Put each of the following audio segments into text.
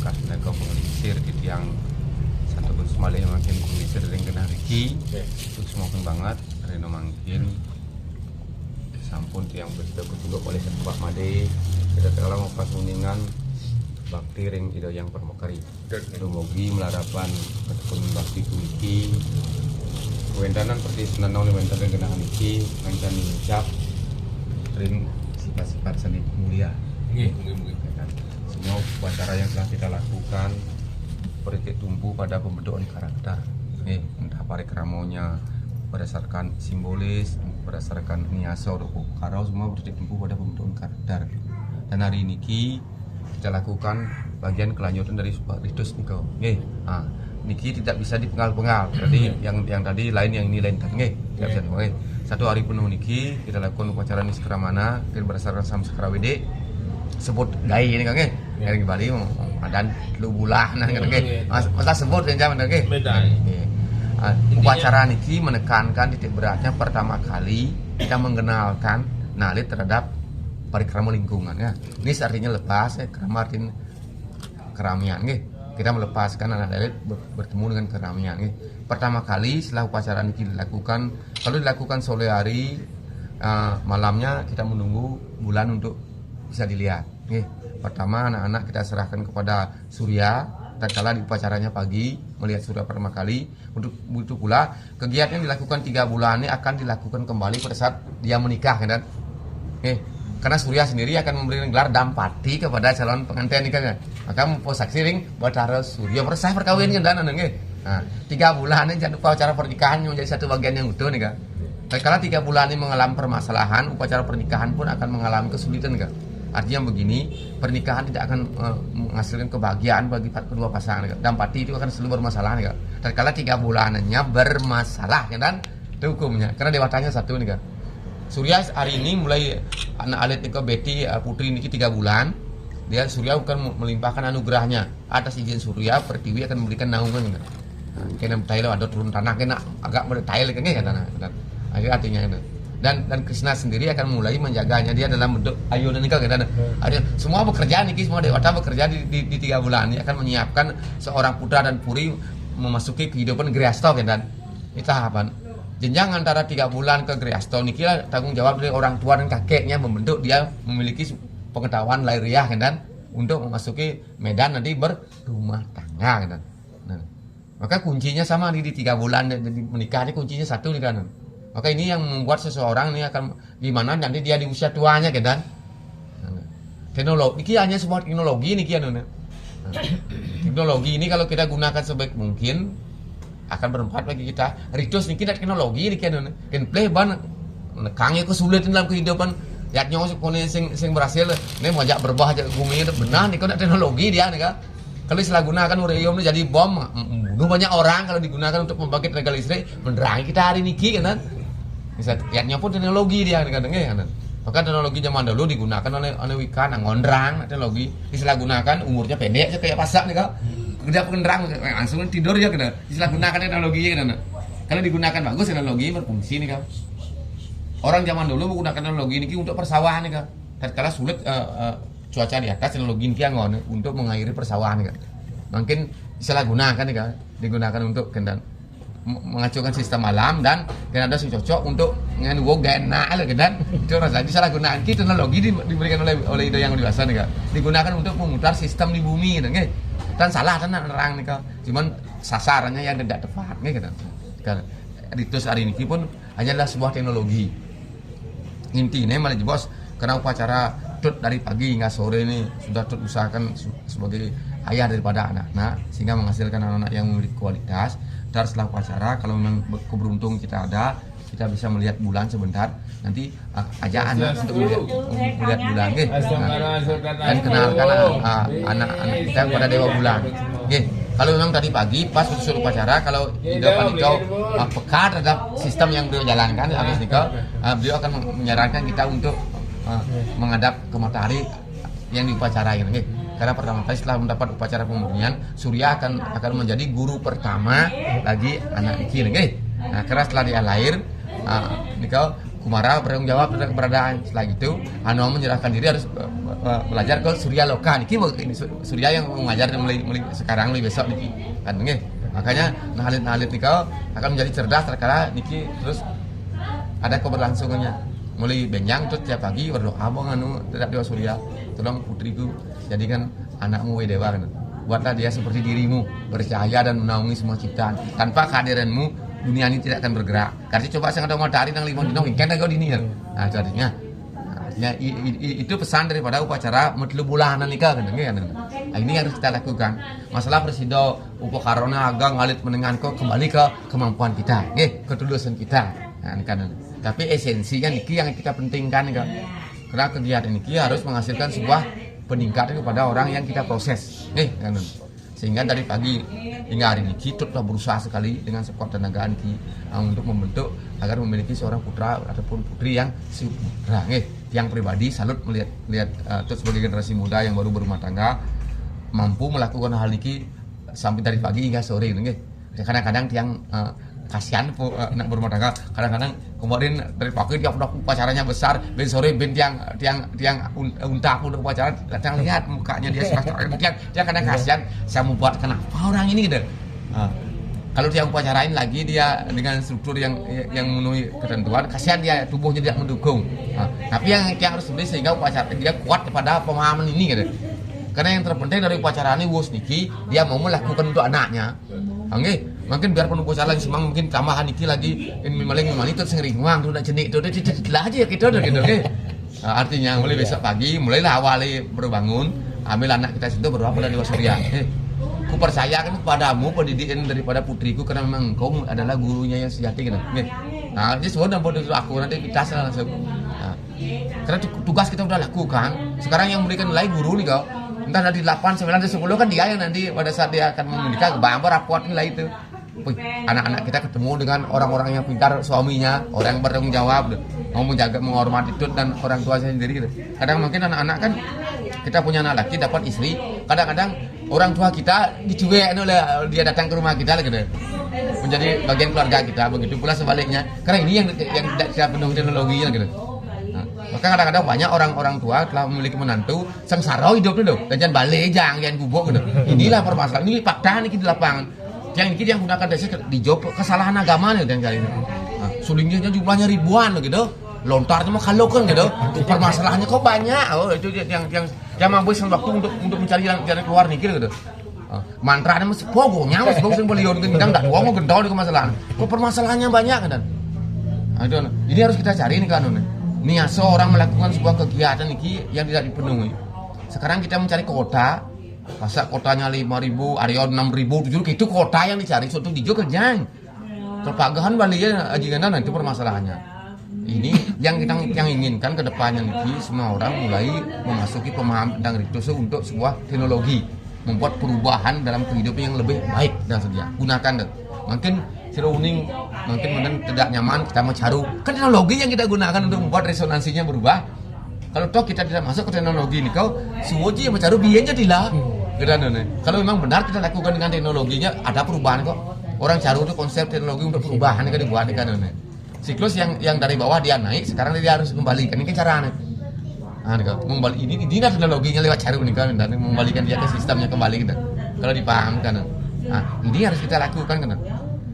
bekas tenaga pengelisir di tiang satu Semale makin pengelisir dengan kena Riki itu semakin banget Reno makin sampun tiang bersudah kutuluk oleh Pak Made kita telah ngopas kuningan bakti ring ida yang permokari dumugi melarapan ataupun bakti kuniki wendanan seperti senanau wendan dengan genangan iki ngancam ngucap ring sifat-sifat seni mulia. Mungkin. Semua upacara yang telah kita lakukan beritik tumbuh pada pembentukan karakter. Entah parikramanya berdasarkan simbolis, berdasarkan niasa atau karau, semua beritik tumbuh pada pembentukan karakter. Dan hari ini kita lakukan bagian kelanjutan dari ritus niko. Niki tidak bisa dipenggal-penggal. Jadi yang tadi lain, yang ini lain kan. Tidak bisa dipenggal. Satu hari penuh niki kita lakukan upacara niskramana berdasarkan samskrawede sebut gai ini kan dari Bali dan lu bulah nah kan masa sebut yang zaman kan upacara niki menekankan titik beratnya pertama kali kita mengenalkan nalit terhadap parikrama lingkungan ya. Ini artinya lepas krama artinya keramian kita melepaskan anak lalit bertemu dengan keramian pertama kali setelah upacara niki dilakukan, kalau dilakukan sore hari malamnya kita menunggu bulan untuk bisa dilihat. Pertama anak-anak kita serahkan kepada Surya, tatkala di upacaranya pagi melihat Surya pertama kali. Untuk itu pula kegiatan yang dilakukan 3 bulan ini akan dilakukan kembali pada saat dia menikah kan. Karena Surya sendiri akan memberikan gelar dampati kepada calon pengantin nikah kan. Maka memposaksi ring buat harus Surya bersah perkawin kan dan 3 bulan ini jangan lupa upacara pernikahan menjadi satu bagian yang utuh nih kan. Kalau 3 bulan ini mengalami permasalahan, upacara pernikahan pun akan mengalami kesulitan kan. Artinya begini, pernikahan tidak akan menghasilkan kebahagiaan bagi kedua pasangan kan. Dampati itu akan selalu bermasalah nih kan. Kalau 3 bulanannya bermasalah kan dan itu hukumnya. Karena dewatanya satu nih kan. Surya hari ini mulai anak alit nikah Betty putri niki 3 bulan. Dia Surya akan melimpahkan anugerahnya. Atas izin Surya, Pertiwi akan memberikan naungan kan. Kena Thailand ada turun tanah kena agak bertail kan ya tanah. Artinya itu. Dan Krishna sendiri akan mulai menjaganya dia dalam bentuk ayunan nikah kan. Semua bekerja niki semua dewata bekerja di 3 bulan ini akan menyiapkan seorang putra dan putri memasuki kehidupan Griasto kan dan ini tahapan. Jenjang antara 3 bulan ke Griasto niki tanggung jawab dari orang tua dan kakeknya membentuk dia memiliki pengetahuan lahiriah kan dan untuk memasuki medan nanti berumah tangga kan. Maka kuncinya sama di 3 bulan jadi menikah ini kuncinya satu nih kan. Maka ini yang membuat seseorang ini akan gimana nanti dia di usia tuanya kan dan teknologi ini hanya sebuah teknologi nih kan. Teknologi ini kalau kita gunakan sebaik mungkin akan bermanfaat bagi kita. Ritus ini kita teknologi ini kan gameplay ban nekangnya kesulitan dalam kehidupan ya nyos kone sing berhasil ini mojak berbah aja bumi benar nih kan teknologi dia nih kan. Kalau salah gunakan uranium ini jadi bom bunuh banyak orang kalau digunakan untuk membangkit tenaga listrik menerangi kita hari niki kan. Bisa lihatnya pun teknologi dia kan. Maka teknologi zaman dulu digunakan oleh Wika ngondrang teknologi disalahgunakan umurnya pendek kayak pasak nih kan. Kerja pengendrang langsung tidur ya kan. Disalahgunakan teknologi kan. Kalau digunakan bagus teknologi berfungsi nih kan. Orang zaman dulu menggunakan teknologi ini untuk persawahan nih kan. Tatkala sulit cuaca di atas teknologi ini kan untuk mengairi persawahan nih kan. Mungkin disalahgunakan nih kan. Digunakan untuk kendan mengacaukan sistem alam dan ada yang cocok untuk ngenuwo gena kan itu rasanya disalahgunakan teknologi diberikan oleh ide yang dewasa nih kan digunakan untuk memutar sistem di bumi kan dan salah kan nerang nih kan cuman sasarannya yang tidak tepat nih kan ritus hari ini pun hanyalah sebuah teknologi intinya malah bos karena upacara tut dari pagi hingga sore ini sudah tut usahakan sebagai ayah daripada anak-anak sehingga menghasilkan anak-anak yang memiliki kualitas. Dan setelah upacara kalau memang keberuntung kita ada kita bisa melihat bulan sebentar nanti ajak anak untuk melihat bulan dan kenalkan anak-anak kita kepada dewa bulan. Kalau memang tadi pagi pas usul upacara kalau Ida Panikau peka terhadap sistem yang beliau jalankan habis nikah beliau akan menyarankan kita untuk menghadap ke matahari yang diupacarai karena pertama kali setelah mendapat upacara pemurnian Surya akan menjadi guru pertama bagi anak iki karena setelah dia lahir nikah Kumara bertanggung jawab tentang keberadaan. Setelah itu Anoa menyerahkan diri harus belajar ke Surya Loka. Niki Surya yang mengajar sekarang lebih besok niki kan nggih. Makanya nalit nika akan menjadi cerdas terkala niki terus ada keberlangsungannya. Mulai benjang terus tiap pagi berdoa terhadap Dewa Surya, tolong putriku jadikan anakmu dewa kan. Buatlah dia seperti dirimu, bercahaya dan menaungi semua ciptaan. Tanpa kehadiranmu dunia ini tidak akan bergerak. Karena coba saya ada matahari nang 5 dino kan kau dini kan. Nah, artinya itu pesan daripada upacara metelu bulanan nikah kan. Nah, ini harus kita lakukan. Masalah presido upakarana agak ngalit menenganko kembali ke kemampuan kita, nggih, ketulusan kita. Nah, kan. Tapi esensinya niki yang kita pentingkan kan. Karena kegiatan niki harus menghasilkan sebuah peningkatan kepada orang yang kita proses. Kan. Sehingga dari pagi hingga hari ini kita telah berusaha sekali dengan sekuat tenaga niki untuk membentuk agar memiliki seorang putra ataupun putri yang sempurna. Yang pribadi salut melihat terus sebagai generasi muda yang baru berumah tangga mampu melakukan hal niki sampai dari pagi hingga sore nggih. Kadang-kadang tiang kasihan nak berumah tangga, kadang-kadang kemarin dari pagi dia udah upacaranya besar, ben sore ben tiang unta aku udah upacara, datang lihat mukanya dia dia kadang kasihan, saya mau buat kenapa orang ini gitu. Kalau dia upacarain lagi dia dengan struktur yang memenuhi ketentuan, kasihan dia tubuhnya tidak mendukung. Tapi yang harus beli sehingga upacara dia kuat kepada pemahaman ini gitu. Karena yang terpenting dari upacara ini wus niki dia mau melakukan untuk anaknya. Oke, mungkin biar penuh upacara semang mungkin tambahan niki lagi ini maling itu sering uang tuh nak jenik tuh lah aja gitu oke. Artinya mulai besok pagi mulailah awali berbangun, ambil anak kita situ berdoa pada Dewa Surya. Ku percayakan kepadamu pendidikan daripada putriku karena memang engkau adalah gurunya yang sejati gitu. Nah, jadi semua bodoh aku nanti kita langsung. Karena tugas kita udah lakukan. Sekarang yang memberikan nilai guru nih kau. Entah nanti 8, 9, 10 kan dia yang nanti pada saat dia akan menikah kebayang raport nilai itu. Anak-anak kita ketemu dengan orang-orang yang pintar suaminya, orang yang bertanggung jawab, mau menjaga, menghormati itu dan orang tua sendiri gitu. Kadang mungkin anak-anak kan kita punya anak laki dapat istri, kadang-kadang orang tua kita dicuek oleh dia datang ke rumah kita gitu. Menjadi bagian keluarga kita, begitu pula sebaliknya. Karena ini yang tidak siap penuh teknologinya gitu. Maka kadang-kadang banyak orang-orang tua telah memiliki menantu sengsara hidup dulu dan jangan balik jangan bubuk gitu. Inilah permasalahan ini fakta ini di lapangan. Yang gunakan dasar dijawab kesalahan agama nih dan kali ini. Sulingnya jumlahnya ribuan gitu. Lontarnya mah kalau kan gitu. Permasalahannya kok banyak. Oh itu yang menghabiskan waktu untuk mencari jalan keluar nih gitu. Mantranya masih pogongnya masih bagus yang beliau gendang tak mau gendol di masalah. Kok permasalahannya banyak kan. Ini harus kita cari nih kan. Nih seorang melakukan sebuah kegiatan ini yang tidak dipenuhi. Sekarang kita mencari kota, masa kotanya 5.000, Arion 6.000, 7.000 itu kota yang dicari. Suatu dijo kerjaan. Terpagahan balinya ajikan itu permasalahannya. Ini yang kita inginkan ke depannya nih semua orang mulai memasuki pemahaman tentang ritus untuk sebuah teknologi, membuat perubahan dalam kehidupan yang lebih baik dan sedia. Gunakan mungkin Uning mungkin tidak nyaman kita mencaru kan teknologi yang kita gunakan untuk membuat resonansinya berubah. Kalau toh kita tidak masuk ke teknologi ini kau suwoji yang mencaru biaya jadilah kalau memang benar kita lakukan dengan teknologinya ada perubahan kok. Orang caru itu konsep teknologi untuk perubahan kan dibuat kan siklus yang dari bawah dia naik sekarang dia harus kembalikan ini kan caranya membalik ini teknologinya lewat caru nih kan dan mengembalikan dia ke sistemnya kembali kita kalau dipahamkan. Ini harus kita lakukan kan.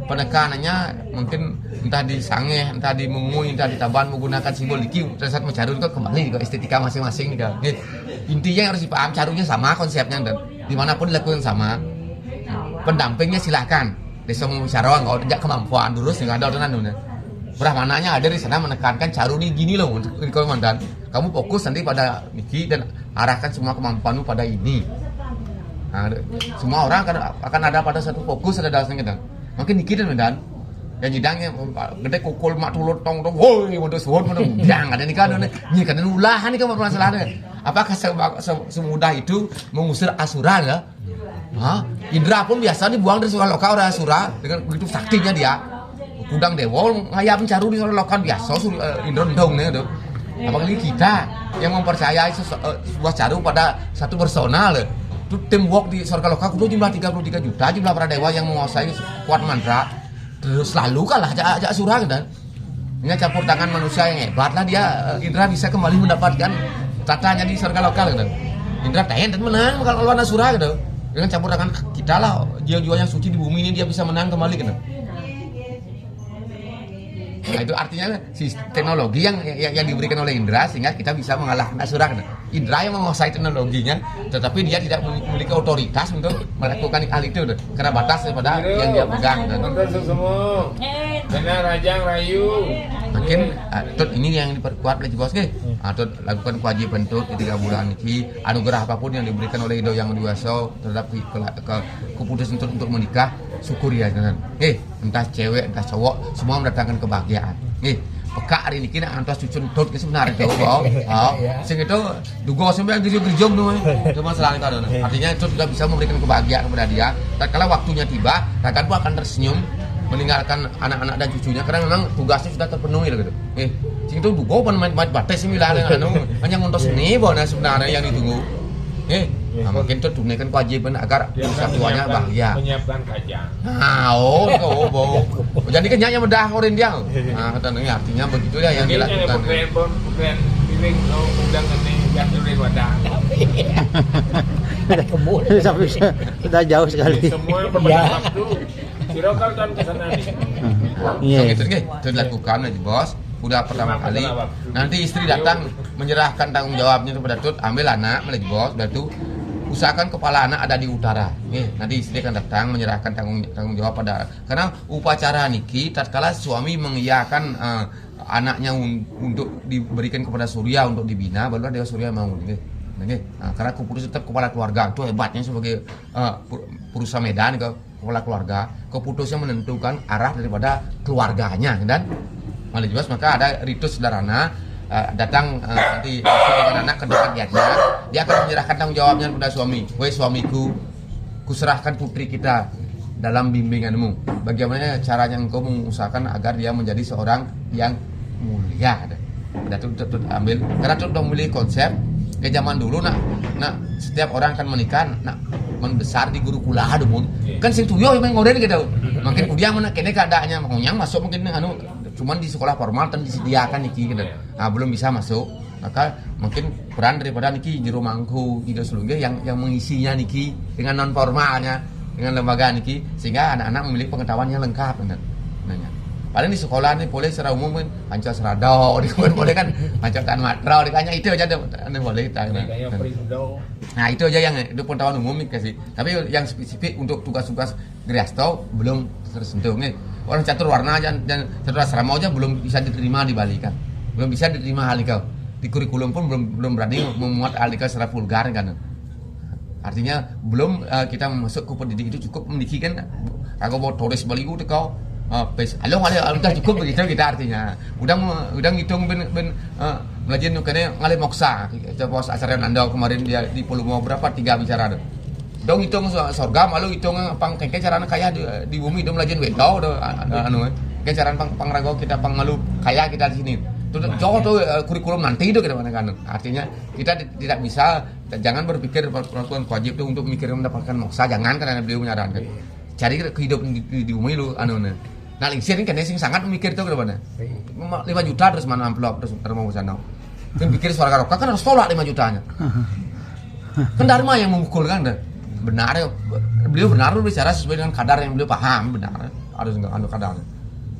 Penekanannya mungkin entah di sangeh, entah di mengui, entah di taban menggunakan simbol iki pada saat mencaru itu kembali ke estetika masing-masing nih. Intinya yang harus dipaham carunya sama konsepnya dan dimanapun dilakukan sama. Pendampingnya silakan. Desa musyawarah enggak ada kemampuan lurus enggak ada ordenan. Brahmananya ada di sana menekankan caru ini gini loh untuk komandan. Kamu fokus nanti pada niki dan arahkan semua kemampuanmu pada ini. Semua orang akan ada pada satu fokus ada dasarnya kita. Mungkin dikit dan yang jidangnya gede kukul mak tulur tong woi modus jangan ada nikah nih kan ulahan nih kan permasalahannya. Apakah semudah itu mengusir asura ya? Indra pun biasa dibuang dari Surya Loka orang asura dengan begitu saktinya dia. Kudang dewa ngayap mencaru di Surya Loka biasa Indra ndong nih tuh. Apalagi kita yang mempercayai sebuah caru pada satu personal itu teamwork di Surga Loka kudu jumlah 33 juta jumlah para dewa yang menguasai kuat mantra terus lalu kalah aja surah kan Dengan campur tangan manusia yang hebat lah dia Indra bisa kembali mendapatkan tatanya di surga lokal gitu. Indra tahan dan menang kalau lawan Asura gitu. Dengan campur tangan kita lah jiwa-jiwa yang suci di bumi ini dia bisa menang kembali gitu. Nah, itu artinya teknologi yang diberikan oleh Indra sehingga kita bisa mengalahkan Asura. Indra yang menguasai teknologinya, tetapi dia tidak memiliki otoritas untuk melakukan hal itu karena batas daripada yang dia pegang. Semua benar rajang rayu. Mungkin ini yang diperkuat oleh bos lakukan kewajiban tut di 3 bulan ini, anugerah apapun yang diberikan oleh Ido yang Duaso terhadap keputusan untuk menikah, syukuri ya kan. Entah cewek entah cowok semua mendatangkan kebahagiaan. Peka hari ini kita antas cucun tut sebenarnya itu sing itu dugo sampai gerjom tuh itu masalah itu artinya itu sudah bisa memberikan kebahagiaan kepada dia. Tatkala waktunya tiba Rakan pun akan tersenyum meninggalkan anak-anak dan cucunya karena memang tugasnya sudah terpenuhi gitu. Sing itu dugo pan main bates sembilan hanya untuk seni bona sebenarnya yang ditunggu. Nah, mungkin itu tunaikan kewajiban agar usaha tuanya bahagia. Menyiapkan kajang. Jadi kenyanya medah orang dia. Nah, katanya artinya begitu ya yang dilakukan. Bukan piring undang ini yang dari wadah. Ada kebun. Sampai sudah jauh sekali. Semua berbeda waktu. Sirokal kan ke sana nih. Iya. Itu dilakukan aja bos. Udah pertama kali. Nanti istri datang menyerahkan tanggung jawabnya kepada Tut, ambil anak, melej bos, udah tuh usahakan kepala anak ada di utara. Nanti istri akan datang menyerahkan tanggung jawab pada karena upacara niki tatkala suami mengiyakan anaknya untuk diberikan kepada Surya untuk dibina, barulah Dewa Surya mau Nah, karena keputusan tetap kepala keluarga itu hebatnya sebagai Purusa Medan kepala keluarga, keputusan menentukan arah daripada keluarganya dan malih maka ada ritus sederhana datang nanti dengan anak ke dekat dia akan menyerahkan tanggung jawabnya kepada suami. Woi suamiku, kuserahkan putri kita dalam bimbinganmu. Bagaimana caranya engkau mengusahakan agar dia menjadi seorang yang mulia. Ada tuh ambil karena tuh udah memilih konsep ke zaman dulu nak setiap orang akan menikah membesar di gurukula dong. Kan sing tuyo yang ngoden gitu. Makin udah mana kene keadaannya makanya masuk mungkin cuman di sekolah formal dan disediakan niki gitu. Nah, belum bisa masuk. Maka mungkin peran daripada niki jero mangku gitu seluruhnya yang mengisinya niki dengan non formalnya, dengan lembaga niki sehingga anak-anak memiliki pengetahuan yang lengkap benar. Paling di sekolah nih boleh secara umum kan pancel serado, boleh kan pancel tan matrau, dikanya itu aja boleh kita. Nah, itu aja yang itu pengetahuan umum kasih. Tapi yang spesifik untuk tugas-tugas Griasto belum tersentuh nih. Orang catur warna dan catur asrama aja belum bisa diterima di Bali kan. Belum bisa diterima hal itu. Di kurikulum pun belum berani memuat hal itu secara vulgar kan. Artinya belum kita masuk ke pendidik itu cukup mendidikan kagak bawa tulis Bali itu kau halo udah cukup begitu kita artinya udah ngitung ngajin kene ngalih moksa coba acara Nanda kemarin dia di Pulau mau berapa 3 bicara dong hitung sorga malu hitung pang kengke carana kaya di bumi dong lajin wedau ke cara pang rago kita pang malu kaya kita di sini tuh jauh tuh kurikulum nanti itu kita kan artinya kita tidak bisa jangan berpikir peraturan wajib itu untuk mikir mendapatkan moksa jangan karena beliau menyarankan cari kehidupan di bumi lu nah lingsir ini kan sing sangat memikir itu ke depannya 5 juta terus mana amplop terus mau sana kan pikir suara karoka kan harus tolak 5 jutanya kan Dharma yang memukul kan benar ya beliau benar berbicara sesuai dengan kadar yang beliau paham benar harus enggak kadarnya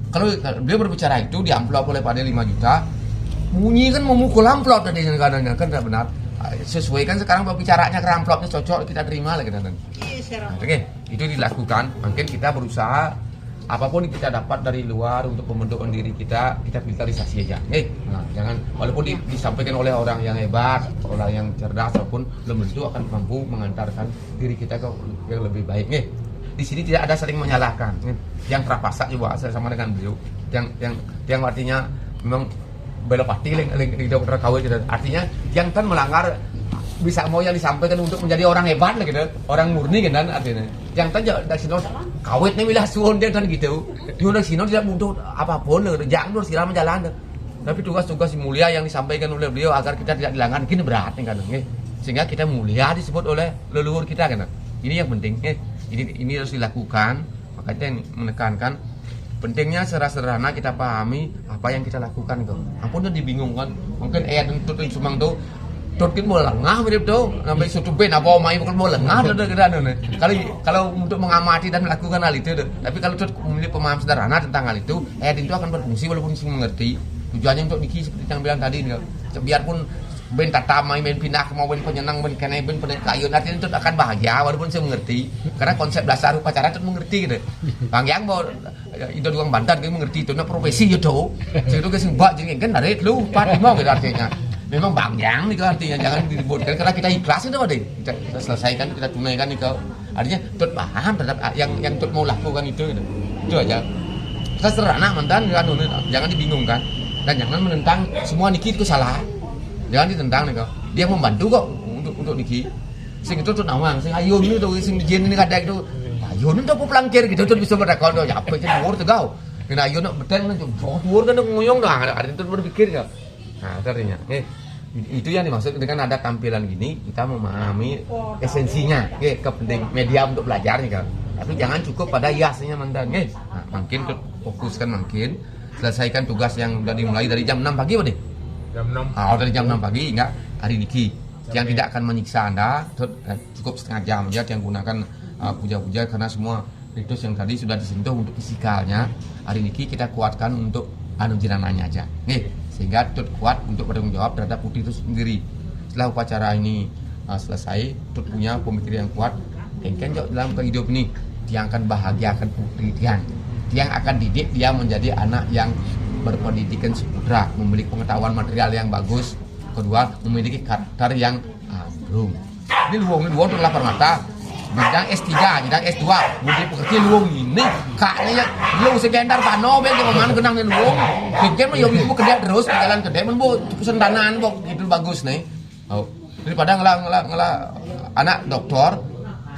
kalau beliau berbicara itu di amplop oleh pada 5 juta bunyi kan memukul amplop tadi kadang-kadang kan tidak benar sesuaikan sekarang berbicaranya ke amplopnya cocok kita terima lagi dan oke itu dilakukan mungkin kita berusaha apapun yang kita dapat dari luar untuk pembentukan diri kita filterisasi aja. Nah, jangan walaupun disampaikan oleh orang yang hebat, orang yang cerdas ataupun belum tentu akan mampu mengantarkan diri kita ke yang lebih baik. Di sini tidak ada saling menyalahkan. Yang terapasak juga saya sama dengan beliau. Yang artinya memang belopati dokter kawin gitu. Artinya yang kan melanggar bisa mau yang disampaikan untuk menjadi orang hebat lah gitu, orang murni kan artinya. Yang tadi dari sini kawit nih wilah suon dia kan gitu. Dia dari sini tidak butuh apapun, jangan terus siram jalan. Tapi tugas-tugas mulia yang disampaikan oleh beliau agar kita tidak dilanggar, ini berat nih kan. Sehingga kita mulia disebut oleh leluhur kita kan. Ini yang penting. Ini harus dilakukan. Makanya menekankan pentingnya secara sederhana kita pahami apa yang kita lakukan kok. Ampun udah dibingungkan. Mungkin ayat untuk sumang tuh Tutkin mau lengah mirip tuh, sampai suatu ben apa mai bukan mau lengah udah kira-kira nih. Kalau untuk mengamati dan melakukan hal itu, tapi kalau Tut memiliki pemahaman sederhana tentang hal itu, ayat itu akan berfungsi walaupun sing mengerti. Tujuannya untuk Niki seperti yang bilang tadi nih, biarpun ben tatamai, ben pindah mau ben penyenang, ben kene, ben kayu, nanti Tut akan bahagia walaupun saya mengerti. Karena konsep dasar upacara Tut mengerti gitu. Bang yang mau itu doang Banten kan mengerti itu, nah profesi itu, itu kan sing bak jadi kan dari lu pati mau gitu artinya. Memang bangyang nih artinya jangan diributkan karena kita ikhlas itu deh kita selesaikan kita tunaikan nih kau artinya Tut paham terhadap yang Tut mau lakukan itu aja kita sederhana mantan jangan dibingungkan dan jangan menentang semua Niki itu salah jangan ditentang nih kau dia membantu kok untuk Niki sing itu Tut nawang sing ayun itu sing jin ini kadang itu ayun itu pelangkir gitu Tut bisa berdakon tuh ya apa itu luar tuh kau kena ayun betul kan luar kan nguyong dah ada itu berpikir kau. Nah, artinya, itu yang dimaksud dengan ada tampilan gini, kita memahami esensinya, kepenting media untuk belajar nih kan. Tapi jangan cukup pada hiasnya mantan, nah, makin fokuskan makin selesaikan tugas yang sudah dimulai dari jam 6 pagi, Pak. Jam 6. Dari jam 6 pagi, enggak hari Niki. Yang tidak akan menyiksa Anda, cukup setengah jam aja yang gunakan puja-puja karena semua ritus yang tadi sudah disentuh untuk fisikalnya. Hari Niki kita kuatkan untuk jenananya aja. Sehingga Tut kuat untuk bertanggung jawab terhadap putri itu sendiri. Setelah upacara ini selesai, Tut punya pemikiran yang kuat. Kan dalam kehidupan ini, dia akan bahagiakan putri Tiang. Tiang akan didik dia menjadi anak yang berpendidikan seputra, memiliki pengetahuan material yang bagus. Kedua, memiliki karakter yang ambrung. Ini luang tuh lapar mata. Bidang S3, bidang S2, budi pekerti luang ini kaknya lu sekendar pano ben kemana kenang nih luang pikir mah yobi bu kerja terus jalan kerja men bu sendanaan bu itu bagus nih daripada ngelah anak doktor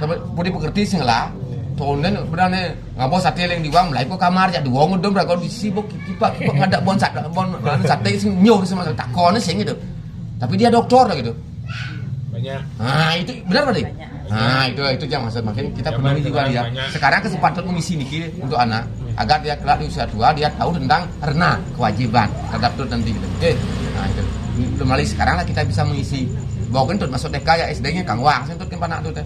sampai budi pekerti sih ngelah tonen berane ngabo sate yang diwang mulai ko kamar ya duong udah berapa sibuk kipak ngadak bon sate sing nyow sama takonnya sih gitu tapi dia dokter gitu banyak. Nah itu benar Pak. Nah itu yang maksud makin kita penuhi juga dia. Sekarang kesempatan mengisi Niki untuk anak agar dia kelak di usia tua dia tahu tentang karena kewajiban terhadap Tut nanti gitu. Nah itu mulai sekarang lah kita bisa mengisi. Bawa Tut masuk TK ya SD-nya Kang Wang, Tut kan panak Tut.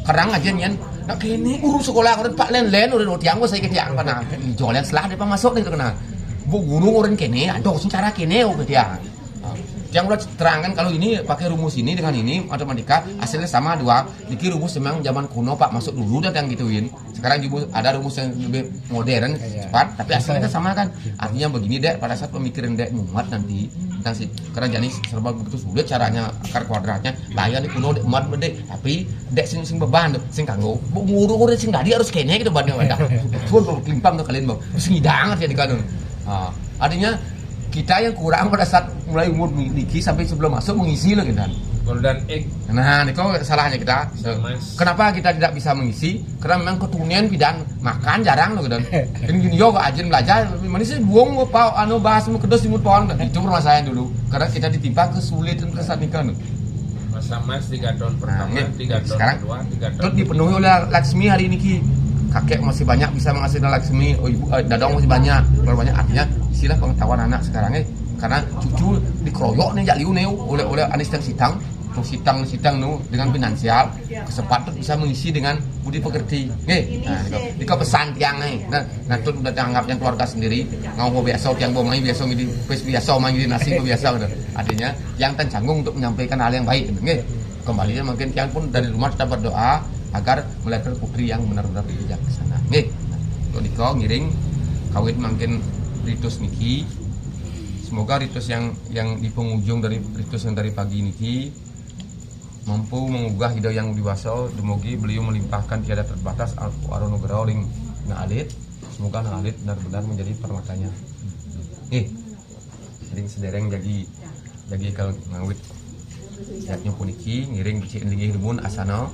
Kerang aja nyen. Nak kene urus sekolah orang Pak len udah tiang gua saya ketiang panak. Jolen selah dia masuk nih kenal. Bu guru orang kene, aduh secara kene dia. Yang udah terangkan kalau ini pakai rumus ini dengan ini matematika hasilnya sama dua. Niki rumus memang zaman kuno Pak masuk dulu dan yang gituin. Sekarang juga ada rumus yang lebih modern cepat tapi hasilnya sama kan. Artinya begini Dek pada saat pemikiran Dek muat nanti tentang si karena jadi serba begitu sulit caranya akar kuadratnya. Layan di kuno Dek muat Dek tapi Dek sing beban sing kanggo nguru sing tadi harus kene gitu banding wadah. Full klimpam tuh kalian Bang. Sing hidang ya di kanun. Artinya kita yang kurang pada saat mulai umur Niki sampai sebelum masuk mengisi loh kita. Golden egg. Nah, itu salahnya kita. Kenapa kita tidak bisa mengisi? Karena memang ketunian bidang makan jarang loh gitu. Gini yo kok ajin belajar, mana sih buang bahas mau kedos imut pohon. Itu permasalahan dulu. Karena kita ditimpa kesulitan kesanikan. Masa Mas 3 tahun pertama, 3 tahun sekarang, kedua, 3 tahun. Terus dipenuhi oleh Laksmi hari ini Ki. Kakek masih banyak bisa menghasilkan Laksmi, ibu Dadong masih banyak artinya istilah pengetahuan anak sekarang karena cucu dikeroyok nih jaliu nih oleh Anis dan Sitang nu dengan finansial kesempatan bisa mengisi dengan budi pekerti di pesan tiang nah itu udah dianggap yang keluarga sendiri ngau biasa tiang bawa main biasa di biasa main di nasi biasa artinya yang tercanggung untuk menyampaikan hal yang baik kembalinya mungkin tiang pun dari rumah kita berdoa agar melahirkan putri yang benar-benar bijaksana. Kalau Diko ngiring kawin makin ritus Niki. Semoga ritus yang di penghujung dari ritus yang dari pagi Niki mampu mengugah hidayah yang diwaso. Demogi beliau melimpahkan tiada terbatas arunugerah ring Naalit. Semoga Naalit benar-benar menjadi permatanya. Ngiring sedereng jadi kalau ngawit. Siapnya puniki ngiring bicik linggih rumun asana.